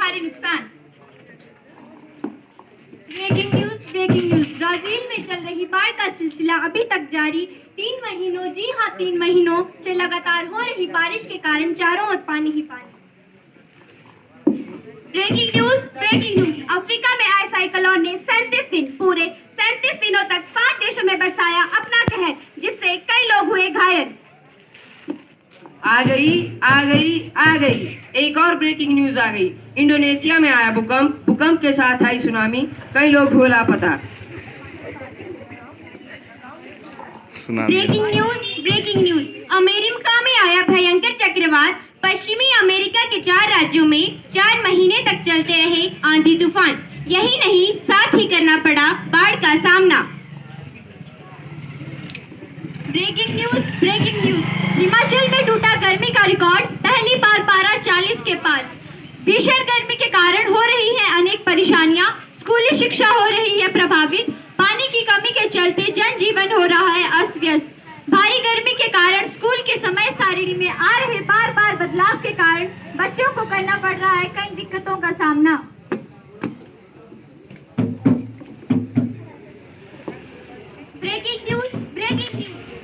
भारी नुकसान। Breaking news, Brazil में चल रही बाढ़ का सिलसिला अभी तक जारी। 3 महीनों, जी हाँ 3 महीनों से लगातार हो रही बारिश के कारण चारों ओर पानी ही पानी। ब्रेकिंग न्यूज, अफ्रीका में आए साइक्लोन ने 37 दिनों तक 5 देशों में बरसाया अपना कहर, जिससे कई लोग हुए घायल। आ गई एक और ब्रेकिंग न्यूज आ गई। इंडोनेशिया में आया भूकंप के साथ आई सुनामी, कई लोग हुए लापता। ब्रेकिंग न्यूज, अमेरिका में आया भयंकर चक्रवात, पश्चिमी अमेरिका के 4 राज्यों में 4 महीने तक चलते रहे आंधी तूफान। यही नहीं, साथ ही करना पड़ा बाढ़ का सामना। ब्रेकिंग न्यूज, हिमाचल में टूटा गर्मी का रिकॉर्ड, पहली बार पारा 40 के पार। भीषण गर्मी के कारण हो रही है अनेक परेशानियां, स्कूली शिक्षा हो रही है प्रभावित, पानी की कमी के चलते जनजीवन हो रहा है अस्त व्यस्त। भारी गर्मी के कारण स्कूल के समय सारिणी में आ रहे बार बदलाव के कारण बच्चों को करना पड़ रहा है कई दिक्कतों का सामना। ब्रेकिंग न्यूज,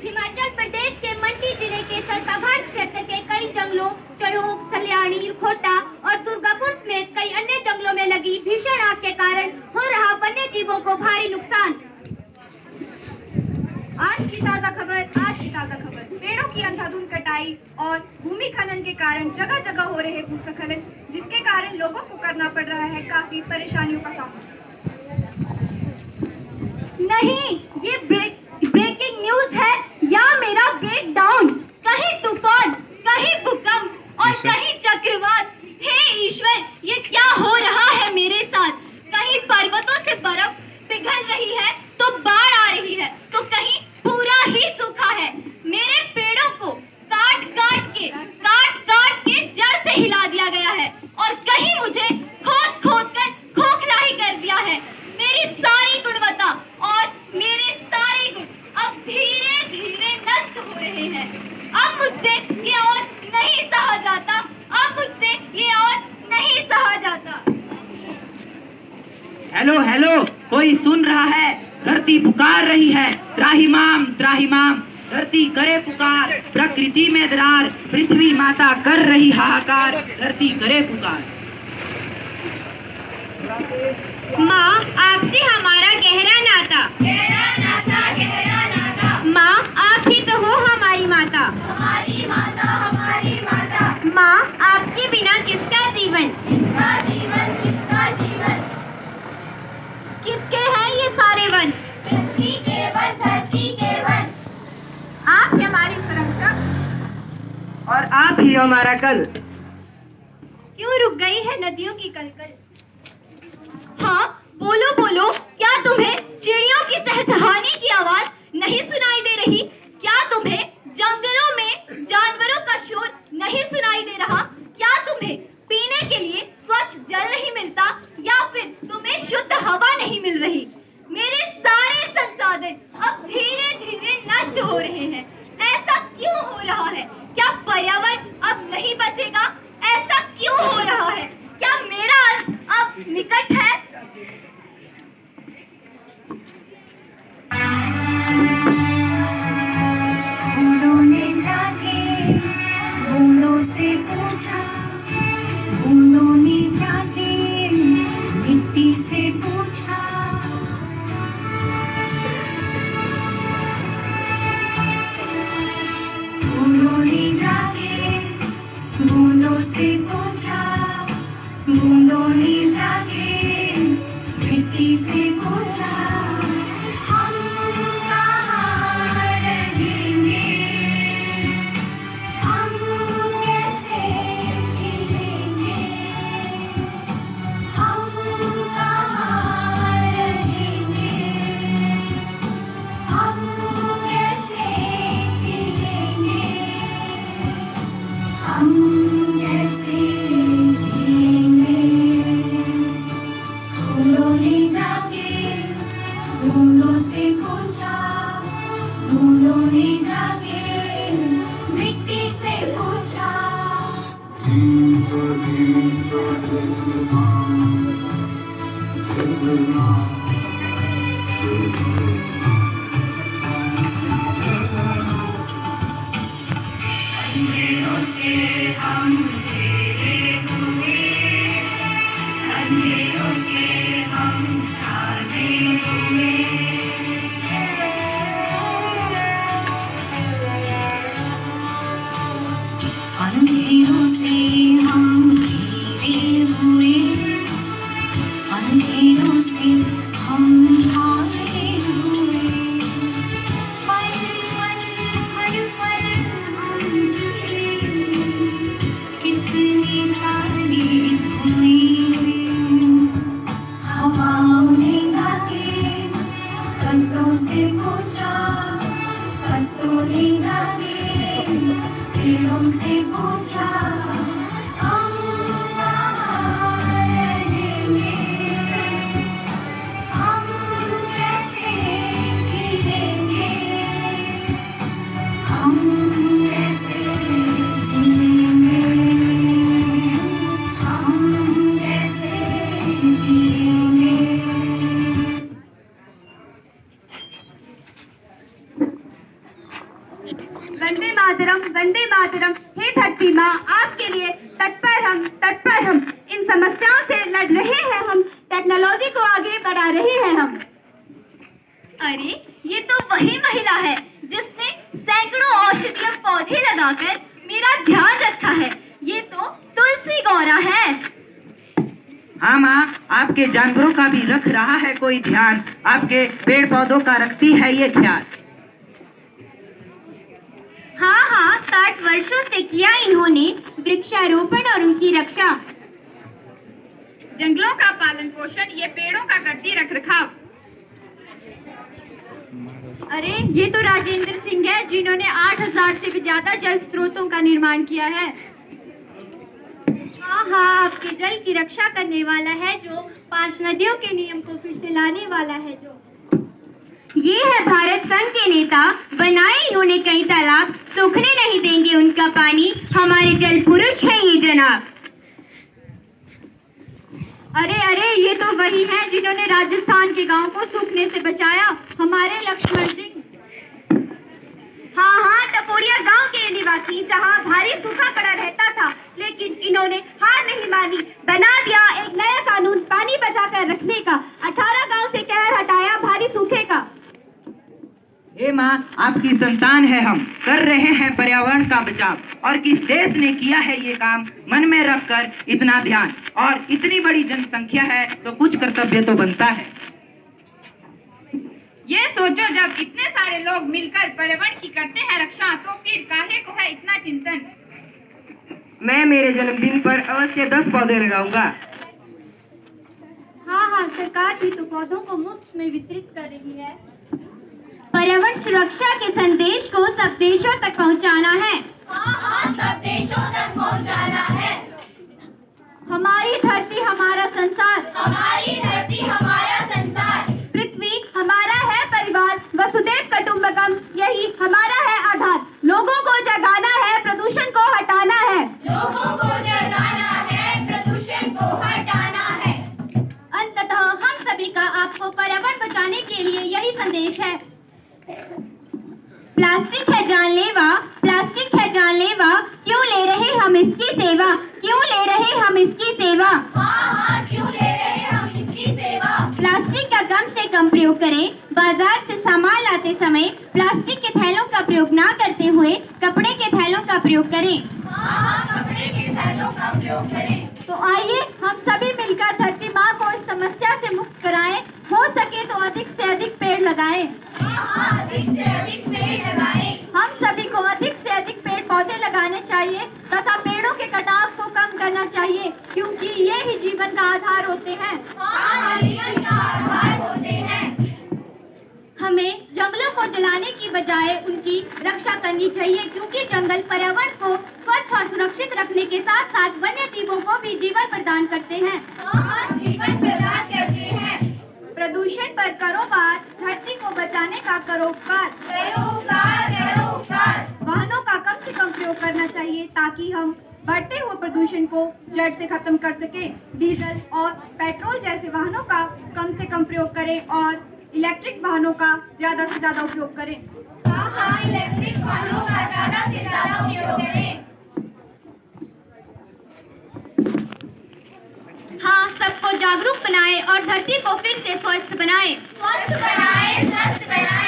हिमाचल प्रदेश के मंडी जिले के सरकाघाट क्षेत्र के कई जंगलों, चढ़ोक, सल्याणी, खोटा और दुर्गापुर समेत कई अन्य जंगलों में लगी भीषण आग के कारण हो रहा वन्य जीवों को भारी नुकसान। आज की ताजा खबर, पेड़ों की अंधाधुंध कटाई और भूमि खनन के कारण जगह जगह हो रहे भूस्खलन, जिसके कारण लोगों को करना पड़ रहा है काफी परेशानियों का सामना। नहीं, ये ब्रेकिंग न्यूज है या मेरा ब्रेक डाउन। कहीं तूफान, कहीं भूकंप और कहीं चक्रवात। हे ईश्वर, ये क्या हो रहा है मेरे साथ? कहीं पर्वतों से बर्फ पिघल रही है तो बाढ़ आ रही है, तो कहीं पूरा ही सूखा है। मेरे पेड़ों को काट काट के जड़ से हिला दिया गया है और कहीं मुझे खोद कर खोखला ही कर दिया है। मेरी सारी गुणवत्ता और मेरे सारे गुण अब धीरे धीरे नष्ट हो रहे हैं। अब मुझसे ये और नहीं सहा जाता। हेलो, कोई सुन रहा है? धरती पुकार रही है, त्राहिमाम। धरती करे पुकार, प्रकृति में दरार, पृथ्वी माता कर रही हाहाकार, धरती करे पुकार। माँ, आपसे हमारा गहरा नाता। माँ, आप ही तो हो हमारी माता। माँ, आपके बिना किसका जीवन? किसके हैं ये सारे वन? धरती के वन। आप हमारी संरक्षक और आप ही हमारा कल। क्यों रुक गई है नदियों की कलकल? हाँ, बोलो, क्या तुम्हें चिड़ियों की चहचहाने की आवाज नहीं सुनाई दे रही? क्या तुम्हें जंगलों में जानवरों का शोर नहीं सुनाई दे रहा? क्या तुम्हें पीने के लिए स्वच्छ जल नहीं मिलता या फिर तुम्हें शुद्ध हवा नहीं मिल रही? मेरे सारे संसाधन अब धीरे धीरे नष्ट हो रहे हैं। ऐसा क्यों हो रहा है? क्या पर्यावरण अब नहीं बचेगा? ऐसा क्यों हो रहा है? क्या मेरा अंत अब निकट है? फूलों ने जाके बूंदों से पूछा, बूंदों ने जाके मिट्टी से पूछा। फूलों ने जाके बूंदों से पूछा, बूंदों ने जाके मिट्टी से पूछा। हम कहाँ रहेंगे, हम कैसे खिलेंगे, हम कहाँ रहेंगे, हम कैसे खिलेंगे, हम कैसे जिएंगे। फूलों ने जाके बूंदों से पूछा, बूंदों ने जाके मिट्टी से पूछा। अंधेरों से हम तेरे हुए, अंधेरों से हम तारे हुए। अंधेरों से हम हीरे हुए, अंधेरों से हम तारे हुए। पल पल हर पल हम जिए, कितनी तारीफ हुई। हवाओं ने जाके पत्तों से पूछा, पत्तों ने जाके पेड़ों से पूछा, हम कहाँ रहेंगे, हम कैसे जिएंगे, हम कैसे जिएंगे, हम कैसे जिएंगे। वंदे मातरम। हे धरती माँ, आपके लिए तत्पर हम इन समस्याओं से लड़ रहे हैं, हम टेक्नोलॉजी को आगे बढ़ा रहे हैं हम। अरे ये तो वही महिला है जिसने सैकड़ों औषधीय पौधे लगाकर मेरा ध्यान रखा है। ये तो तुलसी गौरा है। हाँ माँ, आपके जानवरों का भी रख रहा है कोई ध्यान, आपके पेड़ पौधों का रखती है ये ख्याल। हाँ, 60 वर्षों से किया इन्होंने वृक्षारोपण और उनकी रक्षा। जंगलों का पालन पोषण, ये पेड़ों का करती रख रखाव। अरे ये तो राजेंद्र सिंह है जिन्होंने 8000 से भी ज्यादा जल स्रोतों का निर्माण किया है। हाँ, आपके जल की रक्षा करने वाला है जो 5 नदियों के नियम को फिर से लाने वाला है जो। ये है भारत संघ के नेता, बनाए इन्होंने कई तालाब, सूखने नहीं देंगे उनका पानी, हमारे जल पुरुष है ये जनाब। अरे ये तो वही हैं जिन्होंने राजस्थान के गांव को सूखने से बचाया, हमारे लक्ष्मण सिंह। हाँ, टपोरिया गांव के निवासी, जहां भारी सूखा पड़ा रहता था, लेकिन इन्होंने हार नहीं मानी, बना दिया एक नया कानून पानी बचा कर रखने का। 18 गांव से कहर हटाया भारी सूखे का। हे माँ, आपकी संतान है हम, कर रहे हैं पर्यावरण का बचाव। और किस देश ने किया है ये काम मन में रखकर इतना ध्यान, और इतनी बड़ी जनसंख्या है तो कुछ कर्तव्य तो बनता है। ये सोचो, जब इतने सारे लोग मिलकर पर्यावरण की करते हैं रक्षा, तो फिर काहे को है इतना चिंतन। मैं मेरे जन्मदिन पर अवश्य 10 पौधे लगाऊंगा। हाँ, सरकार भी तो पौधों को मुफ्त में वितरित कर रही है। पर्यावरण सुरक्षा के संदेश को सब देशों तक पहुंचाना है। हाँ, सब देशों तक पहुंचाना है। हमारी धरती हमारा संसार, हमारी धरती हमारा संसार, पृथ्वी हमारा है परिवार, वसुधैव कुटुंबकम यही हमारा है आधार। लोगों को जगाना है, प्रदूषण को हटाना है। लोगों को जगाना है, प्रदूषण को हटाना है। अंततः हम सभी का आपको पर्यावरण बचाने के लिए यही संदेश है। प्लास्टिक है जानलेवा, प्लास्टिक है जानलेवा, क्यों ले रहे हम इसकी सेवा, क्यों ले रहे हम इसकी सेवा। हाँ, क्यों ले रहे हम इसकी सेवा। प्लास्टिक का कम से कम प्रयोग करें। बाजार से सामान लाते समय प्लास्टिक के थैलों का प्रयोग ना करते हुए कपड़े के थैलों का प्रयोग करें। हाँ, कपड़े के थैलों का प्रयोग करें। तो आइए हम सभी मिलकर धरती माँ को इस समस्या से मुक्त कराएं। हो सके तो अधिक से अधिक पेड़ लगाएं। हाँ, अधिक से अधिक पेड़ लगाएं। हम सभी को अधिक से अधिक पेड़ पौधे लगाने चाहिए तथा पेड़ों के कटाव को कम करना चाहिए, क्योंकि ये ही जीवन का आधार होते हैं। हाँ, जीवन का आधार होते हैं। हमें जंगलों को जलाने की बजाय उनकी रक्षा करनी चाहिए, क्योंकि जंगल पर्यावरण को स्वच्छ और सुरक्षित रखने के साथ साथ वन्य जीवों को भी जीवन प्रदान करते हैं। हाँ, जीवन प्रदान करते हैं। प्रदूषण पर करो वार, धरती को बचाने का करो उपकार। करो उपकार, करो उपकार। वाहनों का कम से कम प्रयोग करना चाहिए ताकि हम बढ़ते हुए प्रदूषण को जड़ से खत्म कर सकें। डीजल और पेट्रोल जैसे वाहनों का कम से कम प्रयोग करें और इलेक्ट्रिक वाहनों का ज़्यादा से ज़्यादा उपयोग करें। हाँ, इलेक्ट्रिक वाहनों का ज़्यादा से ज़्यादा उपयोग करें। हाँ, सबको जागरूक बनाएं और धरती को फिर से स्वस्थ बनाएं। स्वस्थ बनाए, स्वस्थ बनाए।